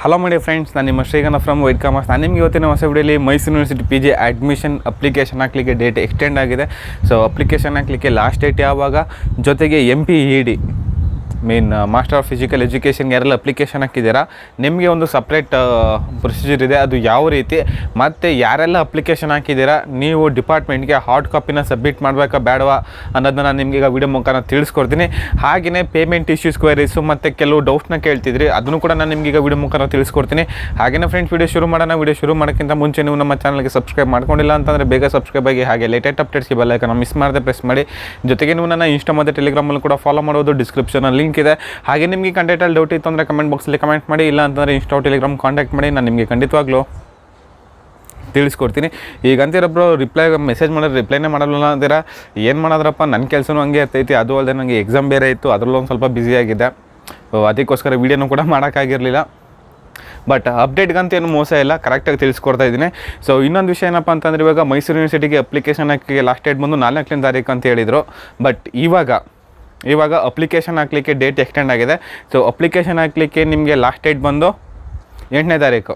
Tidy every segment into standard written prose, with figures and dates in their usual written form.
Hello ಮಾಡಿ friends, ನಾನು ನಿಮ್ಮ ಶ್ರೀಗಂಧ ಫ್ರಮ್ ವೈಟ್ ಕಾಮರ್ಸ್. ನಾನು ನಿಮಗೆ ಇವತ್ತಿನ ಹೊಸ ವಿಡಿಯೋಲಿ Mysuru university PG admission application ಹಾಕಲಿಕ್ಕೆ ಡೇಟ್ ಎಕ್ಸ್ಟೆಂಡ್ ಆಗಿದೆ. ಸೊ ಅಪ್ಲಿಕೇಶನ್ ಹಾಕಲಿಕ್ಕೆ ಲಾಸ್ಟ್ ಡೇಟ್ ಯಾವಾಗ, ಜೊತೆಗೆ MPED mean master of physical ಎಜುಕೇಷನ್ಗೆ ಯಾರೆಲ್ಲ ಅಪ್ಲಿಕೇಶನ್ ಹಾಕಿದ್ದೀರಾ ನಿಮಗೆ ಒಂದು ಸಪ್ರೇಟ್ ಪ್ರೊಸೀಜರ್ ಇದೆ, ಅದು ಯಾವ ರೀತಿ, ಮತ್ತು ಯಾರೆಲ್ಲ ಅಪ್ಲಿಕೇಶನ್ ಹಾಕಿದ್ದೀರಾ ನೀವು ಡಿಪಾರ್ಟ್ಮೆಂಟ್ಗೆ ಹಾರ್ಡ್ ಕಾಪಿನ ಸಬ್ಮಿಟ್ ಮಾಡಬೇಕಾ ಬೇಡವಾ ಅನ್ನೋದನ್ನ ನಾನು ನಿಮಗೆ ಈಗ ವಿಡಿಯೋ ಮುಖಾಂತರ ತಿಳಿಸ್ಕೊಡ್ತೀನಿ. ಹಾಗೆಯೇ ಪೇಮೆಂಟ್ ಇಶ್ಯೂಸ್ ಕ್ವೈರೀಸು ಮತ್ತು ಕೆಲವು ಡೌಟ್ಸ್ನ ಕೇಳ್ತಿದ್ರಿ, ಅದನ್ನು ಕೂಡ ನಾನು ನಿಮಗೆ ಈಗ ವಿಡಿಯೋ ಮುಖಾಂತರ ತಿಳಿಸ್ಕೊಡ್ತೀನಿ. ಹಾಗೆಯೇ ಫ್ರೆಂಡ್ಸ್, ವಿಡಿಯೋ ಶುರು ಮಾಡೋಣ. ವಿಡಿಯೋ ಶುರು ಮಾಡೋಕ್ಕಿಂತ ಮುಂಚೆ ನೀವು ನಮ್ಮ ಚಾನಲ್ಗೆ ಸಬ್ಸ್ಕ್ರೈಬ್ ಮಾಡ್ಕೊಂಡಿಲ್ಲ ಅಂತಂದರೆ ಬೇಗ ಸಬ್ಸ್ಕ್ರೈಬ್ ಆಗಿ, ಹಾಗೆ ಲೇಟೆಸ್ಟ್ ಅಪ್ಡೇಟ್ಸ್ಗೆ ಬೆಲ್ ಐಕಾನ್ ಮಿಸ್ ಮಾಡದೆ ಪ್ರೆಸ್ ಮಾಡಿ. ಜೊತೆಗೆ ನೀವು ನನ್ನ ಇನ್ಸ್ಟಾ ಮತ್ತು ಟೆಲಿಗ್ರಾಮಲ್ಲಿ ಕೂಡ ಫಾಲೋ ಮಾಡೋದು, ಡಿಸ್ಕ್ರಿಪ್ಷನಲ್ಲಿ ಲಿಂಕ್ ಇದೆ. ಹಾಗೆ ನಿಮಗೆ ಕಂಟೆಂಟಲ್ಲಿ ಡೌಟ್ ಇತ್ತು ಅಂದರೆ ಕಮೆಂಟ್ ಬಾಕ್ಸಲ್ಲಿ ಕಮೆಂಟ್ ಮಾಡಿ, ಇಲ್ಲ ಅಂತಂದರೆ ಇನ್ಸ್ಟಾ ಟೆಲಿಗ್ರಾಮ್ ಕಾಂಟ್ಯಾಕ್ಟ್ ಮಾಡಿ, ನಾನು ನಿಮಗೆ ಖಂಡಿತವಾಗ್ಲೂ ತಿಳಿಸ್ಕೊಡ್ತೀನಿ. ಈಗ ಅಂತೀರೊಬ್ಬರು ಮೆಸೇಜ್ ಮಾಡಿದ್ರೆ ರಿಪ್ಲೈನೇ ಮಾಡಲ್ಲ ಅಂತೀರ, ಏನು ಮಾಡೋದ್ರಪ್ಪ, ನನ್ನ ಕೆಲಸನೂ ಹಂಗೆ ಇರ್ತೈತಿ. ಅದು ಅಲ್ಲದೆ ನನಗೆ ಎಕ್ಸಾಮ್ ಬೇರೆ ಇತ್ತು, ಅದರಲ್ಲೂ ಒಂದು ಸ್ವಲ್ಪ ಬ್ಯುಸಿಯಾಗಿದೆ, ಅದಕ್ಕೋಸ್ಕರ ವೀಡಿಯೋನೂ ಕೂಡ ಮಾಡೋಕ್ಕಾಗಿರಲಿಲ್ಲ. ಬಟ್ ಅಪ್ಡೇಟ್ಗಂತ ಏನು ಮೋಸ ಇಲ್ಲ, ಕರೆಕ್ಟಾಗಿ ತಿಳಿಸ್ಕೊಡ್ತಾ ಇದ್ದೀನಿ. ಸೊ ಇನ್ನೊಂದು ವಿಷಯ ಏನಪ್ಪ ಅಂತಂದರೆ, ಇವಾಗ ಮೈಸೂರು ಯೂನಿವರ್ಸಿಟಿಗೆ ಅಪ್ಲಿಕೇಶನ್ ಹಾಕಿ ಲಾಸ್ಟ್ ಡೇಟ್ ಬಂದು 4ನೇ ತಾರೀಕು ಅಂತ ಹೇಳಿದರು. ಬಟ್ ಇವಾಗ ಅಪ್ಲಿಕೇಶನ್ ಹಾಕಲಿಕ್ಕೆ ಡೇಟ್ ಎಕ್ಸ್ಟೆಂಡ್ ಆಗಿದೆ. ಸೊ ಅಪ್ಲಿಕೇಶನ್ ಹಾಕಲಿಕ್ಕೆ ನಿಮಗೆ ಲಾಸ್ಟ್ ಡೇಟ್ ಬಂದು 8ನೇ ತಾರೀಕು,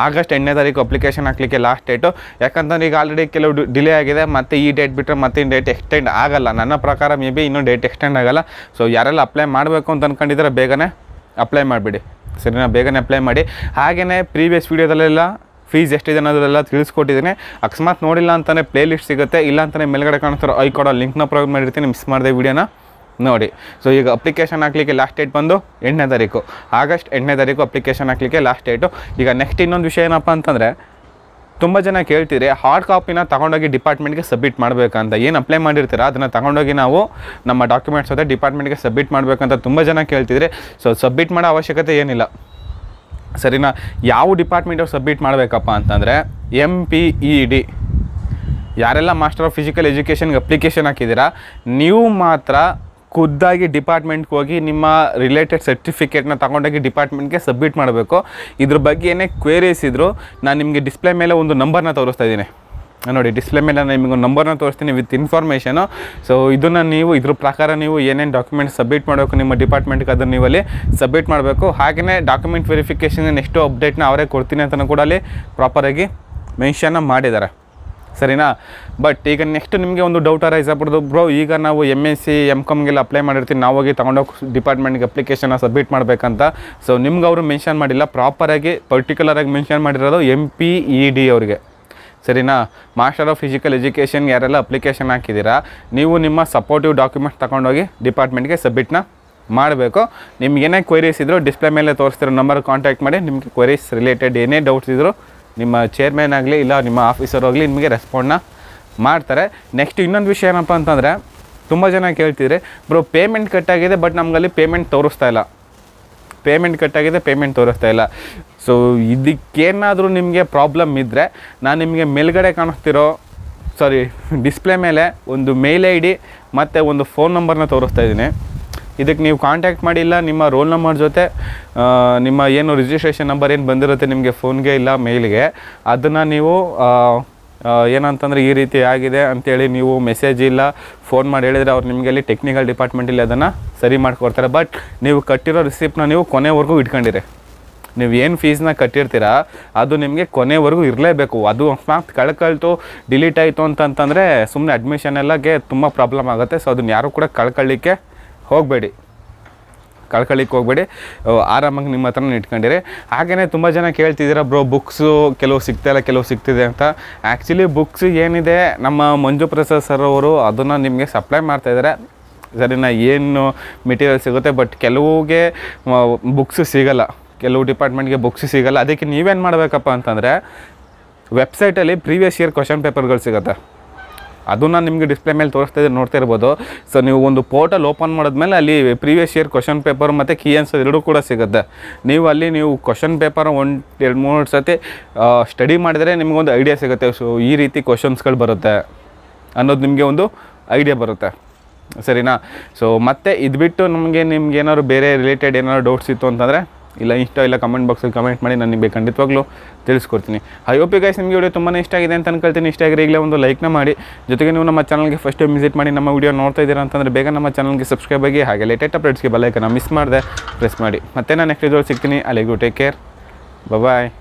ಆಗಸ್ಟ್ 8ನೇ ತಾರೀಕು ಅಪ್ಲಿಕೇಶನ್ ಹಾಕಲಿಕ್ಕೆ ಲಾಸ್ಟ್ ಡೇಟು. ಯಾಕಂತಂದ್ರೆ ಈಗ ಆಲ್ರೆಡಿ ಕೆಲವು ಡಿಲೇ ಆಗಿದೆ, ಮತ್ತು ಈ ಡೇಟ್ ಬಿಟ್ಟರೆ ಮತ್ತೆ ಡೇಟ್ ಎಕ್ಸ್ಟೆಂಡ್ ಆಗಲ್ಲ. ನನ್ನ ಪ್ರಕಾರ ಮೇ ಬಿ ಇನ್ನೂ ಡೇಟ್ ಎಕ್ಸ್ಟೆಂಡ್ ಆಗಲ್ಲ. ಸೊ ಯಾರೆಲ್ಲ ಅಪ್ಲೈ ಮಾಡಬೇಕು ಅಂತ ಅಂದ್ಕೊಂಡಿದ್ರೆ ಬೇಗನೆ ಅಪ್ಲೈ ಮಾಡಿಬಿಡಿ, ಸರಿನಾ? ಬೇಗನೆ ಅಪ್ಲೈ ಮಾಡಿ. ಹಾಗೆಯೇ ಪ್ರೀವಿಯಸ್ ವೀಡಿಯೋದಲ್ಲೆಲ್ಲ ಫೀಸ್ ಎಷ್ಟಿದೆ ಅನ್ನೋದೆಲ್ಲ ತಿಳಿಸ್ಕೊಟ್ಟಿದ್ದೀನಿ. ಅಕಸ್ಮಾತ್ ನೋಡಿಲ್ಲ ಅಂತಲೇ ಪ್ಲೇ ಲಿಸ್ಟ್ ಸಿಗುತ್ತೆ, ಇಲ್ಲ ಅಂತಲೇ ಮೇಲ್ಗಡೆ ಕಾಣಿಸ್ತಾರೋ ಐ ಕೊಡೋ ಲಿಂಕ್ನ ಪ್ರೊವೈಡ್ ಮಾಡಿರ್ತೀನಿ, ಮಿಸ್ ಮಾಡಿದೆ ವೀಡಿಯೋನ ನೋಡಿ. ಸೊ ಈಗ ಅಪ್ಲಿಕೇಶನ್ ಹಾಕಲಿಕ್ಕೆ ಲಾಸ್ಟ್ ಡೇಟ್ ಬಂದು 8ನೇ ತಾರೀಕು, ಆಗಸ್ಟ್ 8ನೇ ತಾರೀಕು ಅಪ್ಲಿಕೇಶನ್ ಹಾಕಲಿಕ್ಕೆ ಲಾಸ್ಟ್ ಡೇಟು. ಈಗ ನೆಕ್ಸ್ಟ್ ಇನ್ನೊಂದು ವಿಷಯ ಏನಪ್ಪ ಅಂತಂದರೆ, ತುಂಬ ಜನ ಕೇಳ್ತೀರಿ ಹಾರ್ಡ್ ಕಾಪಿನ ತೊಗೊಂಡೋಗಿ ಡಿಪಾರ್ಟ್ಮೆಂಟ್ಗೆ ಸಬ್ಮಿಟ್ ಮಾಡಬೇಕಂತ. ಏನು ಅಪ್ಲೈ ಮಾಡಿರ್ತೀರ ಅದನ್ನು ತೊಗೊಂಡೋಗಿ ನಾವು ನಮ್ಮ ಡಾಕ್ಯುಮೆಂಟ್ಸ್ ಜೊತೆ ಡಿಪಾರ್ಟ್ಮೆಂಟ್ಗೆ ಸಬ್ಮಿಟ್ ಮಾಡಬೇಕಂತ ತುಂಬ ಜನ ಕೇಳ್ತಿದ್ರಿ. ಸೊ ಸಬ್ಮಿಟ್ ಮಾಡೋ ಅವಶ್ಯಕತೆ ಏನಿಲ್ಲ, ಸರಿನಾ? ಯಾವ ಡಿಪಾರ್ಟ್ಮೆಂಟವ್ರು ಸಬ್ಮಿಟ್ ಮಾಡಬೇಕಪ್ಪ ಅಂತಂದರೆ MPED. ಯಾರೆಲ್ಲ ಮಾಸ್ಟರ್ ಆಫ್ ಫಿಸಿಕಲ್ ಎಜುಕೇಷನ್ಗೆ ಅಪ್ಲಿಕೇಶನ್ ಹಾಕಿದ್ದೀರಾ ನೀವು ಮಾತ್ರ ಖುದ್ದಾಗಿ ಡಿಪಾರ್ಟ್ಮೆಂಟ್ಗೆ ಹೋಗಿ ನಿಮ್ಮ ರಿಲೇಟೆಡ್ ಸರ್ಟಿಫಿಕೇಟ್ನ ತೊಗೊಂಡೋಗಿ ಡಿಪಾರ್ಟ್ಮೆಂಟ್ಗೆ ಸಬ್ಮಿಟ್ ಮಾಡಬೇಕು. ಇದ್ರ ಬಗ್ಗೆ ಏನೇ ಕ್ವೇರೀಸ್ ಇದ್ದರೂ ನಾನು ನಿಮಗೆ ಡಿಸ್ಪ್ಲೇ ಮೇಲೆ ಒಂದು ನಂಬರ್ನ ತೋರಿಸ್ತಾ ಇದ್ದೀನಿ ನೋಡಿ. ಡಿಸ್ಪ್ಲೇ ಮೇಲೆ ನಾನು ನಿಮಗೆ ಒಂದು ನಂಬರ್ನ ತೋರಿಸ್ತೀನಿ ವಿತ್ ಇನ್ಫಾರ್ಮೇಷನು. ಸೊ ಇದನ್ನು ನೀವು ಇದ್ರ ಪ್ರಕಾರ ನೀವು ಏನೇನು ಡಾಕ್ಯುಮೆಂಟ್ ಸಬ್ಮಿಟ್ ಮಾಡಬೇಕು ನಿಮ್ಮ ಡಿಪಾರ್ಟ್ಮೆಂಟ್ಗೆ ಅದನ್ನು ನೀವು ಅಲ್ಲಿ ಸಬ್ಮಿಟ್ ಮಾಡಬೇಕು. ಹಾಗೆಯೇ ಡಾಕ್ಯುಮೆಂಟ್ ವೆರಿಫಿಕೇಷನ್ ನೆಕ್ಸ್ಟು ಅಪ್ಡೇಟ್ನ ಅವರೇ ಕೊಡ್ತೀನಿ ಅಂತಲೂ ಕೂಡ ಅಲ್ಲಿ ಪ್ರಾಪರಾಗಿ ಮೆನ್ಷನ್ನ ಮಾಡಿದ್ದಾರೆ, ಸರಿನಾ? ಬಟ್ ಈಗ ನೆಕ್ಸ್ಟ್ ನಿಮಗೆ ಒಂದು ಡೌಟ್ ಅರೈಸ್ ಆಗ್ಬಿಡ್ದು, ಬ್ರೋ ಈಗ ನಾವು MSc MCOMಗೆಲ್ಲ ಅಪ್ಲೈ ಮಾಡಿರ್ತೀವಿ, ನಾವು ಹೋಗಿ ತೊಗೊಂಡೋಗಿ ಡಿಪಾರ್ಟ್ಮೆಂಟ್ಗೆ ಅಪ್ಲಿಕೇಶನ್ನ ಸಬ್ಮಿಟ್ ಮಾಡಬೇಕಂತ. ಸೊ ನಿಮ್ಗೆ ಅವರು ಮೆನ್ಷನ್ ಮಾಡಿಲ್ಲ, ಪ್ರಾಪರಾಗಿ ಪರ್ಟಿಕ್ಯುಲರಾಗಿ ಮೆನ್ಷನ್ ಮಾಡಿರೋದು MPED ಅವ್ರಿಗೆ, ಸರಿನಾ? ಮಾಸ್ಟರ್ ಆಫ್ ಫಿಸಿಕಲ್ ಎಜುಕೇಷನ್ಗೆ ಯಾರೆಲ್ಲ ಅಪ್ಲಿಕೇಶನ್ ಹಾಕಿದ್ದೀರಾ ನೀವು ನಿಮ್ಮ ಸಪೋರ್ಟಿವ್ ಡಾಕ್ಯುಮೆಂಟ್ಸ್ ತೊಗೊಂಡೋಗಿ ಡಿಪಾರ್ಟ್ಮೆಂಟ್ಗೆ ಸಬ್ಮಿಟ್ನ ಮಾಡಬೇಕು. ನಿಮ್ಗೆ ಏನೇ ಕ್ವೈರೀಸ್ ಇದ್ದರೂ ಡಿಸ್ಪ್ಲೇ ಮೇಲೆ ತೋರಿಸ್ತಿರೋ ನಂಬರ್ ಕಾಂಟ್ಯಾಕ್ಟ್ ಮಾಡಿ. ನಿಮಗೆ ಕ್ವೈರೀಸ್ ರಿಲೇಟೆಡ್ ಏನೇ ಡೌಟ್ಸ್ ಇದ್ದರೂ ನಿಮ್ಮ ಚೇರ್ಮನ್ ಆಗಲಿ ಇಲ್ಲ ನಿಮ್ಮ ಆಫೀಸರ್ ಆಗಲಿ ನಿಮಗೆ ರೆಸ್ಪಾಂಡ್ನ ಮಾಡ್ತಾರೆ. ನೆಕ್ಸ್ಟ್ ಇನ್ನೊಂದು ವಿಷಯ ಏನಪ್ಪ ಅಂತಂದರೆ, ತುಂಬ ಜನ ಕೇಳ್ತಿದ್ರೆ, ಬ್ರೋ ಪೇಮೆಂಟ್ ಕಟ್ಟಾಗಿದೆ ಬಟ್ ನಮಗಲ್ಲಿ ಪೇಮೆಂಟ್ ತೋರಿಸ್ತಾ ಇಲ್ಲ, ಪೇಮೆಂಟ್ ಕಟ್ಟಾಗಿದೆ ಪೇಮೆಂಟ್ ತೋರಿಸ್ತಾ ಇಲ್ಲ. ಸೊ ಇದಕ್ಕೇನಾದರೂ ನಿಮಗೆ ಪ್ರಾಬ್ಲಮ್ ಇದ್ದರೆ ನಾನು ನಿಮಗೆ ಮೇಲ್ಗಡೆ ಕಾಣಿಸ್ತಿರೋ ಡಿಸ್ಪ್ಲೇ ಮೇಲೆ ಒಂದು ಮೇಲ್ ID ಮತ್ತು ಒಂದು ಫೋನ್ ನಂಬರ್ನ ತೋರಿಸ್ತಾ ಇದ್ದೀನಿ. ಇದಕ್ಕೆ ನೀವು ಕಾಂಟ್ಯಾಕ್ಟ್ ಮಾಡಿಲ್ಲ, ನಿಮ್ಮ ರೋಲ್ ನಂಬರ್ ಜೊತೆ ನಿಮ್ಮ ಏನು ರಿಜಿಸ್ಟ್ರೇಷನ್ ನಂಬರ್ ಏನು ಬಂದಿರುತ್ತೆ ನಿಮಗೆ ಫೋನ್ಗೆ ಇಲ್ಲ ಮೇಲ್ಗೆ, ಅದನ್ನು ನೀವು ಏನಂತಂದರೆ ಈ ರೀತಿ ಆಗಿದೆ ಅಂಥೇಳಿ ನೀವು ಮೆಸೇಜ್ ಇಲ್ಲ ಫೋನ್ ಮಾಡಿ ಹೇಳಿದರೆ ಅವ್ರು ನಿಮಗೆ ಅಲ್ಲಿ ಟೆಕ್ನಿಕಲ್ ಡಿಪಾರ್ಟ್ಮೆಂಟಲ್ಲಿ ಅದನ್ನು ಸರಿ ಮಾಡಿಕೊಡ್ತಾರೆ. ಬಟ್ ನೀವು ಕಟ್ಟಿರೋ ರಿಸಿಪ್ಟ್ನ ನೀವು ಕೊನೆವರೆಗೂ ಇಟ್ಕೊಂಡಿರಿ. ನೀವು ಏನು ಫೀಸ್ನ ಕಟ್ಟಿರ್ತೀರ ಅದು ನಿಮಗೆ ಕೊನೆವರೆಗೂ ಇರಲೇಬೇಕು. ಅದು ಅಕಸ್ಮಾತ್ ಕಳ್ಕೊಳ್ತು ಡಿಲೀಟ್ ಆಯಿತು ಅಂತಂತಂದರೆ ಸುಮ್ಮನೆ ಅಡ್ಮಿಷನ್ ಎಲ್ಲಗೆ ತುಂಬ ಪ್ರಾಬ್ಲಮ್ ಆಗುತ್ತೆ. ಸೊ ಅದನ್ನು ಯಾರೂ ಕೂಡ ಕಳ್ಕೊಳ್ಳಿಕ್ಕೆ ಹೋಗಬೇಡಿ, ಆರಾಮಾಗಿ ನಿಮ್ಮ ಹತ್ರನೇ ಇಟ್ಕೊಂಡಿರಿ. ಹಾಗೆಯೇ ತುಂಬ ಜನ ಕೇಳ್ತಿದ್ದೀರಾ, ಬ್ರೋ ಬುಕ್ಸು ಕೆಲವು ಸಿಗ್ತಾಯಿಲ್ಲ ಕೆಲವು ಸಿಗ್ತಿದೆ ಅಂತ. ಆ್ಯಕ್ಚುಲಿ ಬುಕ್ಸ್ ಏನಿದೆ ನಮ್ಮ ಮಂಜು ಪ್ರಸಾದ್ ಸರ್ ಅವರು ಅದನ್ನು ನಿಮಗೆ ಸಪ್ಲೈ ಮಾಡ್ತಾಯಿದ್ದಾರೆ, ಸರಿನಾ? ಏನು ಮೆಟೀರಿಯಲ್ ಸಿಗುತ್ತೆ, ಬಟ್ ಕೆಲವುಗೆ ಬುಕ್ಸು ಸಿಗೋಲ್ಲ, ಕೆಲವು ಡಿಪಾರ್ಟ್ಮೆಂಟ್ಗೆ ಬುಕ್ಸ್ ಸಿಗೋಲ್ಲ. ಅದಕ್ಕೆ ನೀವೇನು ಮಾಡಬೇಕಪ್ಪ ಅಂತಂದರೆ, ವೆಬ್ಸೈಟಲ್ಲಿ ಪ್ರೀವಿಯಸ್ ಇಯರ್ ಕ್ವಶನ್ ಪೇಪರ್ಗಳು ಸಿಗುತ್ತೆ, ಅದು ನಾನು ನಿಮಗೆ ಡಿಸ್ಪ್ಲೇ ಮೇಲೆ ನೋಡ್ತಾ ಇರ್ಬೋದು. ಸೊ ನೀವು ಒಂದು ಪೋರ್ಟಲ್ ಓಪನ್ ಮಾಡಿದ್ಮೇಲೆ ಅಲ್ಲಿ ಪ್ರೀವಿಯಸ್ ಇಯರ್ ಕ್ವಶನ್ ಪೇಪರ್ ಮತ್ತು ಕೀ ಆನ್ಸರ್ ಎರಡೂ ಕೂಡ ಸಿಗುತ್ತೆ. ನೀವು ಕ್ವಶನ್ ಪೇಪರ್ 1-2-3 ಸತಿ ಸ್ಟಡಿ ಮಾಡಿದರೆ ನಿಮಗೊಂದು ಐಡಿಯಾ ಸಿಗುತ್ತೆ. ಸೊ ಈ ರೀತಿ ಕ್ವಶನ್ಸ್ಗಳು ಬರುತ್ತೆ ಅನ್ನೋದು ನಿಮಗೆ ಒಂದು ಐಡಿಯಾ ಬರುತ್ತೆ, ಸರಿನಾ? ಸೊ ಮತ್ತು ಇದು ಬಿಟ್ಟು ನಿಮ್ಗೆ ಏನಾದ್ರು ಬೇರೆ ರಿಲೇಟೆಡ್ ಏನಾದ್ರು ಡೌಟ್ಸ್ ಇತ್ತು ಅಂತಂದರೆ ಇಲ್ಲ ಇನ್ಸ್ಟಾ ಇಲ್ಲ ಕಮೆಂಟ್ ಬಾಕ್ಸಲ್ಲಿ ಕಮೆಂಟ್ ಮಾಡಿ, ನಾನು ನಿಮಗೆ ಖಂಡಿತವಾಗ್ಲೂ ತಿಳಿಸ್ಕೊಡ್ತೀನಿ. ಐ ಹೋಪ್ ಯು ಗೈಸ್ ನಿಮಗೆ ವಿಡಿಯೋ ತುಂಬಾ ಇಷ್ಟ ಆಗಿದೆ ಅಂತ ಅನ್ಕೊಳ್ತೀನಿ. ಇಷ್ಟ ಆಗಿದ್ರೆ ಈಗಲೇ ಒಂದು ಲೈಕ್ನ ಮಾಡಿ. ಜೊತೆಗೆ ನೀವು ನಮ್ಮ ಚಾನಲ್ಗೆ ಫಸ್ಟ್ ಟೈಮ್ ವಿಸಿಟ್ ಮಾಡಿ ನಮ್ಮ ವಿಡಿಯೋ ನೋಡ್ತಾ ಇದ್ದೀರಾ ಅಂತಂದರೆ ಬೇಗ ನಮ್ಮ ಚಾನಲ್ಗೆ ಸಬ್ಸ್ಕ್ರೈಬ್ ಆಗಿ, ಹಾಗೆ ಲೇಟೆಸ್ಟ್ ಅಪ್ಡೇಟ್ಸ್ಗೆ ಬೆಲ್ ಐಕಾನ್ ಮಿಸ್ ಮಾಡದೆ ಪ್ರೆಸ್ ಮಾಡಿ. ಮತ್ತೆ ನಾನು ನೆಕ್ಸ್ಟ್ ವಿಡಿಯೋ ಸಿಗ್ತೀನಿ. ಅಲ್ಲಿಗೂ ಟೇಕ್ ಕೇರ್. ಬಾಯ್.